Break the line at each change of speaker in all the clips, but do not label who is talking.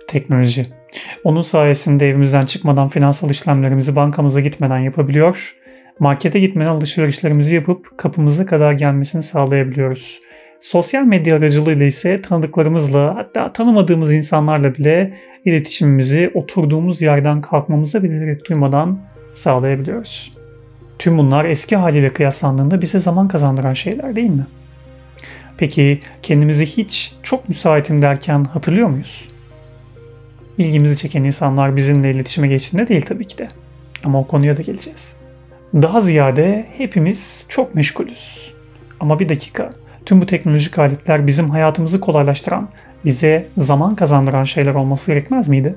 Teknoloji. Onun sayesinde evimizden çıkmadan finansal işlemlerimizi bankamıza gitmeden yapabiliyor, markete gitmeden alışverişlerimizi yapıp kapımıza kadar gelmesini sağlayabiliyoruz. Sosyal medya aracılığıyla ise tanıdıklarımızla, hatta tanımadığımız insanlarla bile iletişimimizi oturduğumuz yerden kalkmamıza bile gerek duymadan sağlayabiliyoruz. Tüm bunlar eski haliyle kıyaslandığında bize zaman kazandıran şeyler değil mi? Peki kendimizi hiç çok müsaitim derken hatırlıyor muyuz? İlgimizi çeken insanlar bizimle iletişime geçtiğinde değil tabii ki de. Ama o konuya da geleceğiz. Daha ziyade hepimiz çok meşgulüz. Ama bir dakika, tüm bu teknolojik aletler bizim hayatımızı kolaylaştıran, bize zaman kazandıran şeyler olması gerekmez miydi?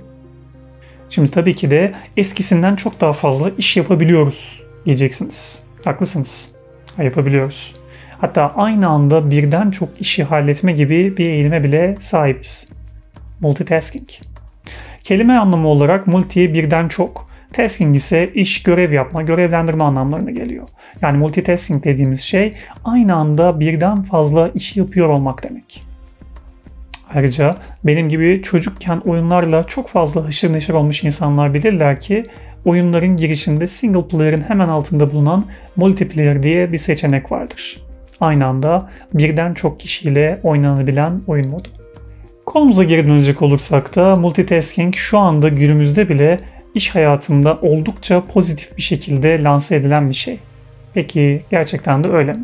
Şimdi tabii ki de eskisinden çok daha fazla iş yapabiliyoruz diyeceksiniz. Haklısınız. Yapabiliyoruz. Hatta aynı anda birden çok işi halletme gibi bir eğilime bile sahibiz. Multitasking. Kelime anlamı olarak multi birden çok, tasking ise iş, görev yapma, görevlendirme anlamlarına geliyor. Yani multitasking dediğimiz şey aynı anda birden fazla işi yapıyor olmak demek. Ayrıca benim gibi çocukken oyunlarla çok fazla haşır neşir olmuş insanlar bilirler ki oyunların girişinde single player'ın hemen altında bulunan multiplayer diye bir seçenek vardır. Aynı anda birden çok kişiyle oynanabilen oyun modu. Konumuza geri dönecek olursak da multitasking şu anda günümüzde bile iş hayatında oldukça pozitif bir şekilde lanse edilen bir şey. Peki gerçekten de öyle mi?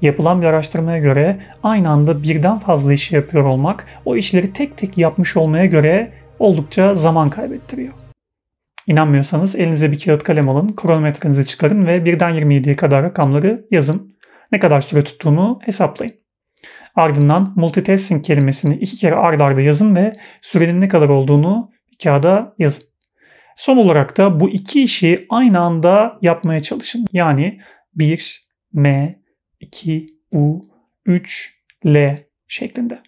Yapılan bir araştırmaya göre aynı anda birden fazla işi yapıyor olmak o işleri tek tek yapmış olmaya göre oldukça zaman kaybettiriyor. İnanmıyorsanız elinize bir kağıt kalem alın, kronometrenizi çıkarın ve birden 27'ye kadar rakamları yazın. Ne kadar süre tuttuğunu hesaplayın. Ardından multitasking kelimesini 2 kere ard arda yazın ve sürenin ne kadar olduğunu bir kağıda yazın. Son olarak da bu iki işi aynı anda yapmaya çalışın. Yani 1 M, 2 U, 3 L şeklinde.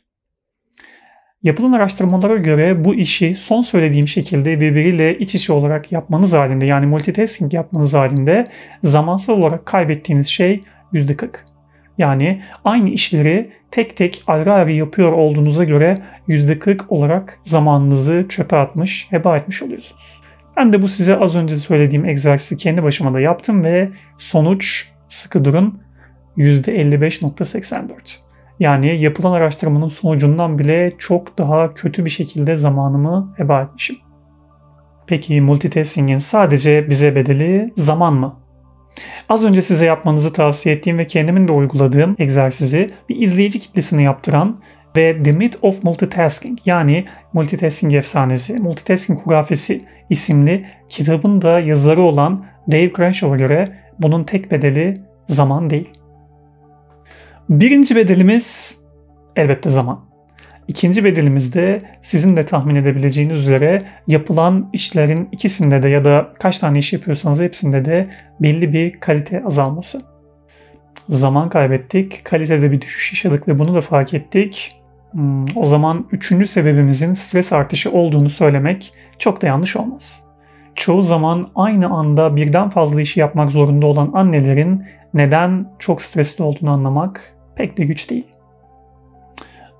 Yapılan araştırmalara göre bu işi son söylediğim şekilde birbiriyle iç içe olarak yapmanız halinde, yani multitasking yapmanız halinde zamansal olarak kaybettiğiniz şey %40. Yani aynı işleri tek tek ayrı ayrı yapıyor olduğunuza göre %40 olarak zamanınızı çöpe atmış, heba etmiş oluyorsunuz. Ben de bu size az önce söylediğim egzersizi kendi başıma da yaptım ve sonuç, sıkı durun, %55.84. Yani yapılan araştırmanın sonucundan bile çok daha kötü bir şekilde zamanımı heba etmişim. Peki multitasking'in sadece bize bedeli zaman mı? Az önce size yapmanızı tavsiye ettiğim ve kendimin de uyguladığım egzersizi bir izleyici kitlesini yaptıran ve The Myth of Multitasking, yani Multitasking Efsanesi, Multitasking Hurafesi isimli kitabın da yazarı olan Dave Crenshaw'a göre bunun tek bedeli zaman değil. Birinci bedelimiz elbette zaman. İkinci bedelimiz de sizin de tahmin edebileceğiniz üzere yapılan işlerin ikisinde de ya da kaç tane iş yapıyorsanız hepsinde de belli bir kalite azalması. Zaman kaybettik, kalitede bir düşüş yaşadık ve bunu da fark ettik. O zaman üçüncü sebebimizin stres artışı olduğunu söylemek çok da yanlış olmaz. Çoğu zaman aynı anda birden fazla işi yapmak zorunda olan annelerin neden çok stresli olduğunu anlamak pek de güç değil.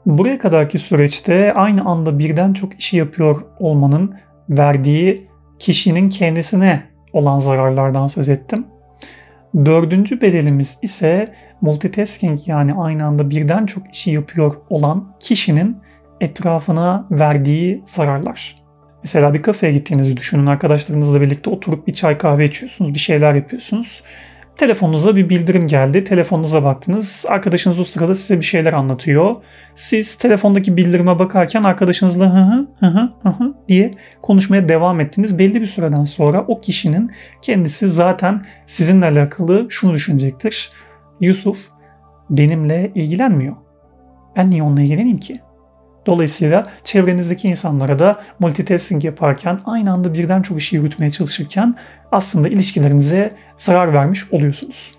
Buraya kadarki süreçte aynı anda birden çok işi yapıyor olmanın verdiği kişinin kendisine olan zararlardan söz ettim. Dördüncü bedelimiz ise multitasking, yani aynı anda birden çok işi yapıyor olan kişinin etrafına verdiği zararlar. Mesela bir kafeye gittiğinizi düşünün, arkadaşlarınızla birlikte oturup bir çay kahve içiyorsunuz, bir şeyler yapıyorsunuz. Telefonunuza bir bildirim geldi. Telefonunuza baktınız. Arkadaşınız o sırada size bir şeyler anlatıyor. Siz telefondaki bildirime bakarken arkadaşınızla hı diye konuşmaya devam ettiniz. Belli bir süreden sonra o kişinin kendisi zaten sizinle alakalı şunu düşünecektir. Yusuf benimle ilgilenmiyor. Ben niye onunla ilgileneyim ki? Dolayısıyla çevrenizdeki insanlara da multitasking yaparken, aynı anda birden çok işi yürütmeye çalışırken aslında ilişkilerinize zarar vermiş oluyorsunuz.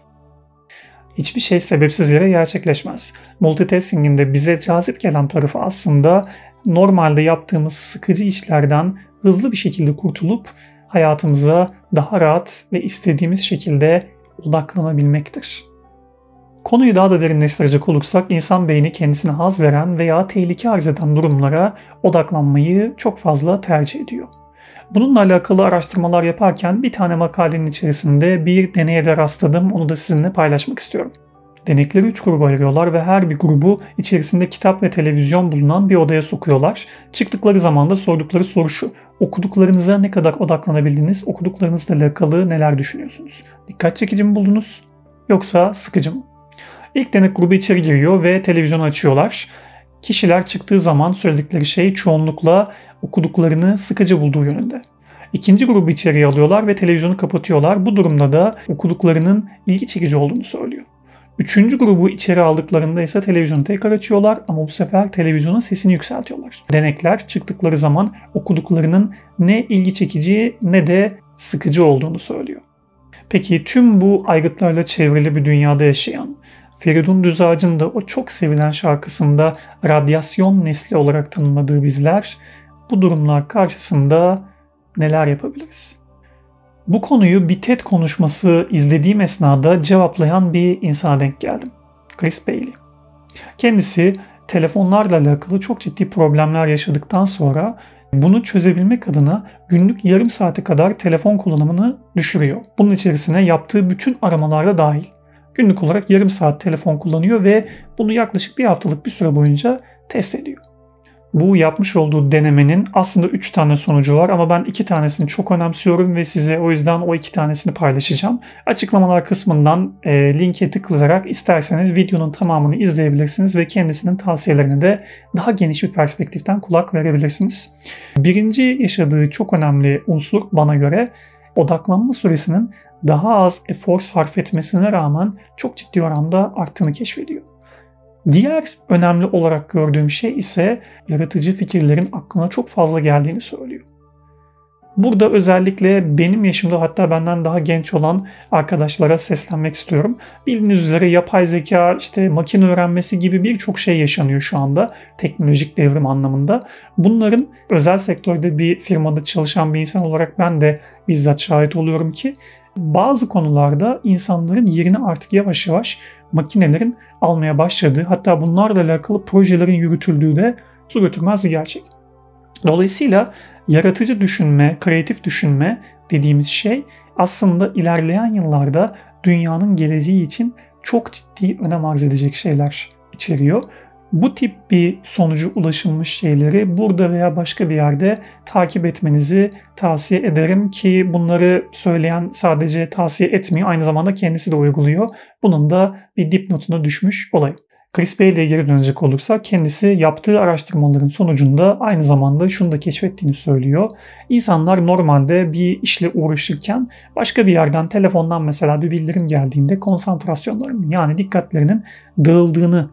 Hiçbir şey sebepsiz yere gerçekleşmez. Multitasking'in de bize cazip gelen tarafı aslında normalde yaptığımız sıkıcı işlerden hızlı bir şekilde kurtulup hayatımıza daha rahat ve istediğimiz şekilde odaklanabilmektir. Konuyu daha da derinleştirecek olursak insan beyni kendisine haz veren veya tehlike arz eden durumlara odaklanmayı çok fazla tercih ediyor. Bununla alakalı araştırmalar yaparken bir tane makalenin içerisinde bir deneye de rastladım. Onu da sizinle paylaşmak istiyorum. Denekleri 3 gruba ayırıyorlar ve her bir grubu içerisinde kitap ve televizyon bulunan bir odaya sokuyorlar. Çıktıkları zaman da sordukları soru şu: okuduklarınıza ne kadar odaklanabildiniz? Okuduklarınızla alakalı neler düşünüyorsunuz? Dikkat çekici mi buldunuz? Yoksa sıkıcı mı? İlk denek grubu içeri giriyor ve televizyonu açıyorlar. Kişiler çıktığı zaman söyledikleri şey çoğunlukla okuduklarını sıkıcı bulduğu yönünde. İkinci grubu içeriye alıyorlar ve televizyonu kapatıyorlar. Bu durumda da okuduklarının ilgi çekici olduğunu söylüyor. Üçüncü grubu içeri aldıklarında ise televizyonu tekrar açıyorlar ama bu sefer televizyonun sesini yükseltiyorlar. Denekler çıktıkları zaman okuduklarının ne ilgi çekici ne de sıkıcı olduğunu söylüyor. Peki tüm bu aygıtlarla çevrili bir dünyada yaşayan, Feridun Düzağaç'ın da o çok sevilen şarkısında radyasyon nesli olarak tanımladığı bizler bu durumlar karşısında neler yapabiliriz? Bu konuyu bir TED konuşması izlediğim esnada cevaplayan bir insana denk geldim. Chris Bailey. Kendisi telefonlarla alakalı çok ciddi problemler yaşadıktan sonra bunu çözebilmek adına günlük yarım saate kadar telefon kullanımını düşürüyor. Bunun içerisine yaptığı bütün aramalar da dahil. Günlük olarak yarım saat telefon kullanıyor ve bunu yaklaşık bir haftalık bir süre boyunca test ediyor. Bu yapmış olduğu denemenin aslında 3 tane sonucu var ama ben 2 tanesini çok önemsiyorum ve size o yüzden o 2 tanesini paylaşacağım. Açıklamalar kısmından linke tıklayarak isterseniz videonun tamamını izleyebilirsiniz ve kendisinin tavsiyelerine de daha geniş bir perspektiften kulak verebilirsiniz. Birinci yaşadığı çok önemli unsur bana göre odaklanma süresinin daha az efor sarf etmesine rağmen çok ciddi oranda arttığını keşfediyor. Diğer önemli olarak gördüğüm şey ise yaratıcı fikirlerin aklına çok fazla geldiğini söylüyor. Burada özellikle benim yaşımda hatta benden daha genç olan arkadaşlara seslenmek istiyorum. Bildiğiniz üzere yapay zeka, makine öğrenmesi gibi birçok şey yaşanıyor şu anda teknolojik devrim anlamında. Bunların özel sektörde bir firmada çalışan bir insan olarak ben de bizzat şahit oluyorum ki bazı konularda insanların yerini artık yavaş yavaş makinelerin almaya başladığı, hatta bunlarla alakalı projelerin yürütüldüğü de su götürmez bir gerçek. Dolayısıyla yaratıcı düşünme, kreatif düşünme dediğimiz şey aslında ilerleyen yıllarda dünyanın geleceği için çok ciddi önem arz edecek şeyler içeriyor. Bu tip bir sonuca ulaşılmış şeyleri burada veya başka bir yerde takip etmenizi tavsiye ederim ki bunları söyleyen sadece tavsiye etmiyor, aynı zamanda kendisi de uyguluyor. Bunun da bir dipnotuna düşmüş olayım. Chris Bailey'e geri dönecek olursak kendisi yaptığı araştırmaların sonucunda aynı zamanda şunu da keşfettiğini söylüyor. İnsanlar normalde bir işle uğraşırken başka bir yerden telefondan mesela bir bildirim geldiğinde konsantrasyonlarının yani dikkatlerinin dağıldığını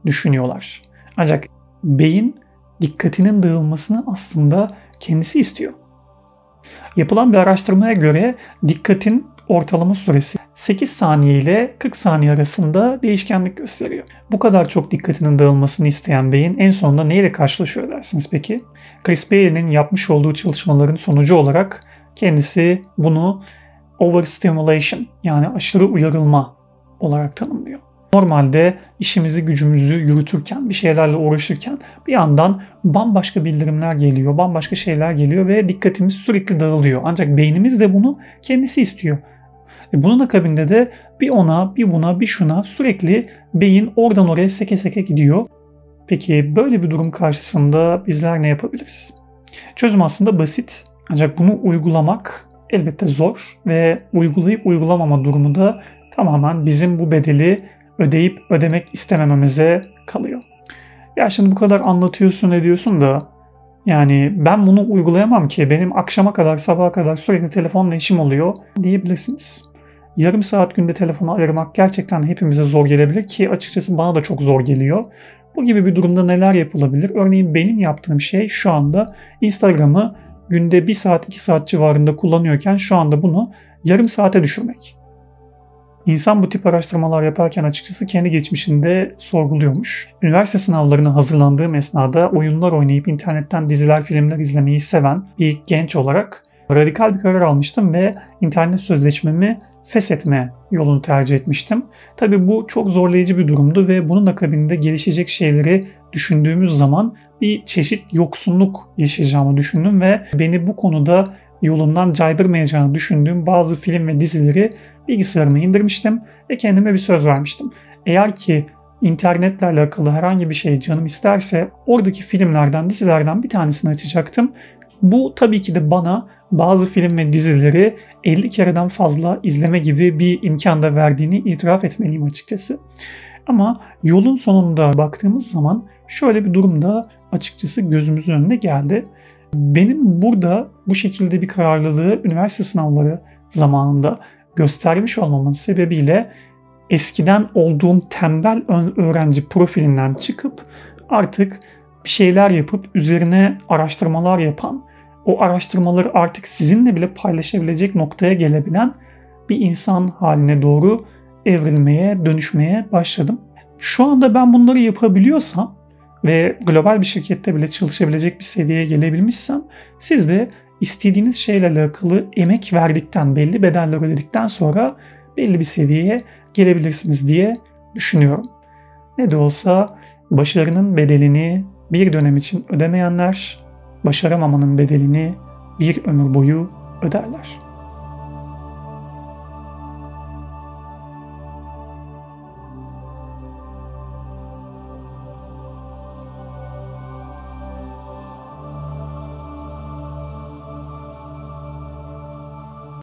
düşünüyorlar. Ancak beyin dikkatinin dağılmasını aslında kendisi istiyor. Yapılan bir araştırmaya göre dikkatin ortalama süresi 8 saniye ile 40 saniye arasında değişkenlik gösteriyor. Bu kadar çok dikkatinin dağılmasını isteyen beyin en sonunda neyle karşılaşıyor dersiniz peki? Chris Bailey'nin yapmış olduğu çalışmaların sonucu olarak kendisi bunu overstimulation yani aşırı uyarılma olarak tanımlıyor. Normalde işimizi gücümüzü yürütürken, bir şeylerle uğraşırken bir yandan bambaşka bildirimler geliyor, bambaşka şeyler geliyor ve dikkatimiz sürekli dağılıyor. Ancak beynimiz de bunu kendisi istiyor. Bunun akabinde de bir ona, bir buna, bir şuna sürekli beyin oradan oraya seke seke gidiyor. Peki böyle bir durum karşısında bizler ne yapabiliriz? Çözüm aslında basit ancak bunu uygulamak elbette zor ve uygulayıp uygulamama durumu da tamamen bizim bu bedeli ödeyip ödemek istemememize kalıyor. Ya şimdi bu kadar anlatıyorsun ediyorsun da yani ben bunu uygulayamam ki benim akşama kadar sabaha kadar sürekli telefonla işim oluyor diyebilirsiniz. Yarım saat günde telefonu ayırmak gerçekten hepimize zor gelebilir ki açıkçası bana da çok zor geliyor. Bu gibi bir durumda neler yapılabilir? Örneğin benim yaptığım şey şu anda Instagram'ı günde 1 saat 2 saat civarında kullanıyorken şu anda bunu yarım saate düşürmek. İnsan bu tip araştırmalar yaparken açıkçası kendi geçmişinde sorguluyormuş. Üniversite sınavlarına hazırlandığım esnada oyunlar oynayıp internetten diziler, filmler izlemeyi seven bir genç olarak radikal bir karar almıştım ve internet sözleşmemi feshetme yolunu tercih etmiştim. Tabii bu çok zorlayıcı bir durumdu ve bunun akabinde gelişecek şeyleri düşündüğümüz zaman bir çeşit yoksunluk yaşayacağımı düşündüm ve beni bu konuda yolundan caydırmayacağını düşündüğüm bazı film ve dizileri bilgisayarıma indirmiştim ve kendime bir söz vermiştim. Eğer ki internetle alakalı herhangi bir şey canım isterse oradaki filmlerden, dizilerden bir tanesini açacaktım. Bu tabii ki de bana bazı film ve dizileri 50 kereden fazla izleme gibi bir imkan da verdiğini itiraf etmeliyim açıkçası. Ama yolun sonunda baktığımız zaman şöyle bir durum da açıkçası gözümüzün önüne geldi. Benim burada bu şekilde bir kararlılığı üniversite sınavları zamanında göstermiş olmamın sebebiyle eskiden olduğum tembel öğrenci profilinden çıkıp artık bir şeyler yapıp üzerine araştırmalar yapan, o araştırmaları artık sizinle bile paylaşabilecek noktaya gelebilen bir insan haline doğru evrilmeye, dönüşmeye başladım. Şu anda ben bunları yapabiliyorsam ve global bir şirkette bile çalışabilecek bir seviyeye gelebilmişsem, siz de istediğiniz şeyle alakalı emek verdikten, belli bedeller ödedikten sonra belli bir seviyeye gelebilirsiniz diye düşünüyorum. Ne de olsa başarının bedelini bir dönem için ödemeyenler, başaramamanın bedelini bir ömür boyu öderler.